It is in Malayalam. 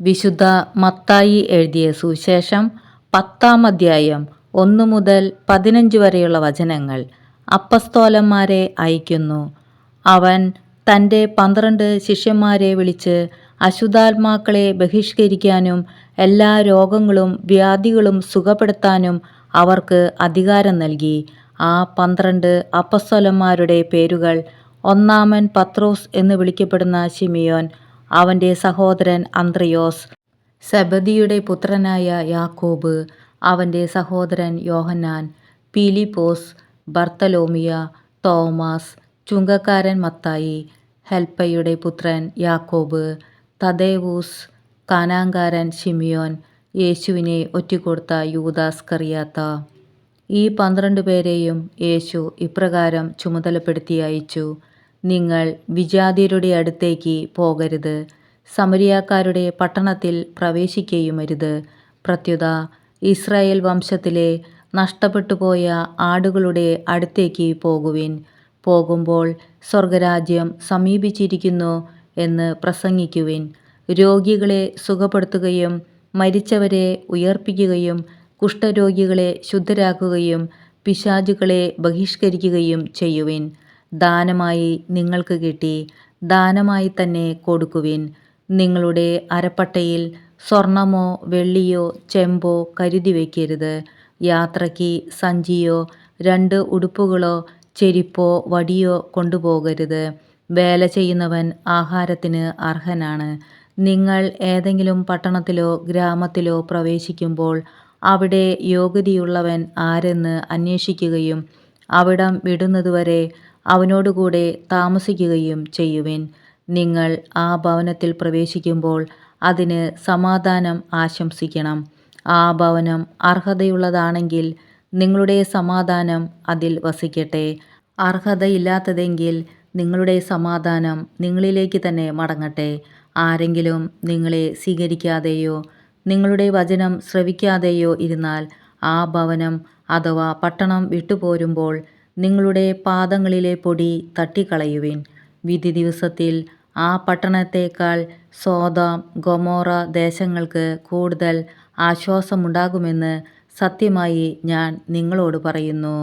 വിശുദ്ധ മത്തായി എഴുതിയ സുവിശേഷം 10-ാം അധ്യായം 1 മുതൽ 15 വരെയുള്ള വചനങ്ങൾ. അപ്പസ്തോലന്മാരെ അയക്കുന്നു. അവൻ തൻ്റെ 12 ശിഷ്യന്മാരെ വിളിച്ച് അശുദ്ധാത്മാക്കളെ ബഹിഷ്കരിക്കാനും എല്ലാ രോഗങ്ങളും വ്യാധികളും സുഖപ്പെടുത്താനും അവർക്ക് അധികാരം നൽകി. ആ 12 അപ്പസ്തോലന്മാരുടെ പേരുകൾ: ഒന്നാമൻ പത്രോസ് എന്ന് വിളിക്കപ്പെടുന്ന ശിമിയോൻ, അവൻ്റെ സഹോദരൻ അന്ത്രയോസ്, സെബദിയുടെ പുത്രനായ യാക്കോബ്, അവൻ്റെ സഹോദരൻ യോഹന്നാൻ, പീലിപ്പോസ്, ബർത്തലോമിയ, തോമാസ്, ചുങ്കക്കാരൻ മത്തായി, ഹെൽപ്പയുടെ പുത്രൻ യാക്കോബ്, തദേവൂസ്, കാനാൻകാരൻ ശിമിയോൻ, യേശുവിനെ ഒറ്റിക്കൊടുത്ത യൂദാസ്കറിയാത്ത. ഈ 12 പേരെയും യേശു ഇപ്രകാരം ചുമതലപ്പെടുത്തി അയച്ചു: നിങ്ങൾ വിജാതിയരുടെ അടുത്തേക്ക് പോകരുത്, സമരിയാക്കാരുടെ പട്ടണത്തിൽ പ്രവേശിക്കുകയുമരുത്. പ്രത്യുത ഇസ്രായേൽ വംശത്തിലെ നഷ്ടപ്പെട്ടുപോയ ആടുകളുടെ അടുത്തേക്ക് പോകുവിൻ. പോകുമ്പോൾ സ്വർഗരാജ്യം സമീപിച്ചിരിക്കുന്നു എന്ന് പ്രസംഗിക്കുവിൻ. രോഗികളെ സുഖപ്പെടുത്തുകയും മരിച്ചവരെ ഉയർപ്പിക്കുകയും കുഷ്ഠരോഗികളെ ശുദ്ധരാക്കുകയും പിശാചുകളെ ബഹിഷ്കരിക്കുകയും ചെയ്യുവിൻ. ദാനമായി നിങ്ങൾക്ക് കിട്ടി, ദാനമായി തന്നെ കൊടുക്കുവിൻ. നിങ്ങളുടെ അരപ്പട്ടയിൽ സ്വർണമോ വെള്ളിയോ ചെമ്പോ കരുതി വയ്ക്കരുത്. യാത്രയ്ക്ക് സഞ്ചിയോ 2 ഉടുപ്പുകളോ ചെരിപ്പോ വടിയോ കൊണ്ടുപോകരുത്. വേല ചെയ്യുന്നവൻ ആഹാരത്തിന് അർഹനാണ്. നിങ്ങൾ ഏതെങ്കിലും പട്ടണത്തിലോ ഗ്രാമത്തിലോ പ്രവേശിക്കുമ്പോൾ അവിടെ യോഗ്യതയുള്ളവൻ ആരെന്ന് അന്വേഷിക്കുകയും അവിടം വിടുന്നതുവരെ അവനോടുകൂടെ താമസിക്കുകയും ചെയ്യുവിൻ. നിങ്ങൾ ആ ഭവനത്തിൽ പ്രവേശിക്കുമ്പോൾ അതിന് സമാധാനം ആശംസിക്കണം. ആ ഭവനം അർഹതയുള്ളതാണെങ്കിൽ നിങ്ങളുടെ സമാധാനം അതിൽ വസിക്കട്ടെ. അർഹതയില്ലാത്തതെങ്കിൽ നിങ്ങളുടെ സമാധാനം നിങ്ങളിലേക്ക് തന്നെ മടങ്ങട്ടെ. ആരെങ്കിലും നിങ്ങളെ സ്വീകരിക്കാതെയോ നിങ്ങളുടെ വചനം ശ്രവിക്കാതെയോ ഇരുന്നാൽ ആ ഭവനം അഥവാ പട്ടണം വിട്ടുപോരുമ്പോൾ നിങ്ങളുടെ പാദങ്ങളിലെ പൊടി തട്ടിക്കളയുവിൻ. വിധി ദിവസത്തിൽ ആ പട്ടണത്തേക്കാൾ സോദോം ഗൊമോറ ദേശങ്ങൾക്ക് കൂടുതൽ ആശ്വാസമുണ്ടാകുമെന്ന് സത്യമായി ഞാൻ നിങ്ങളോട് പറയുന്നു.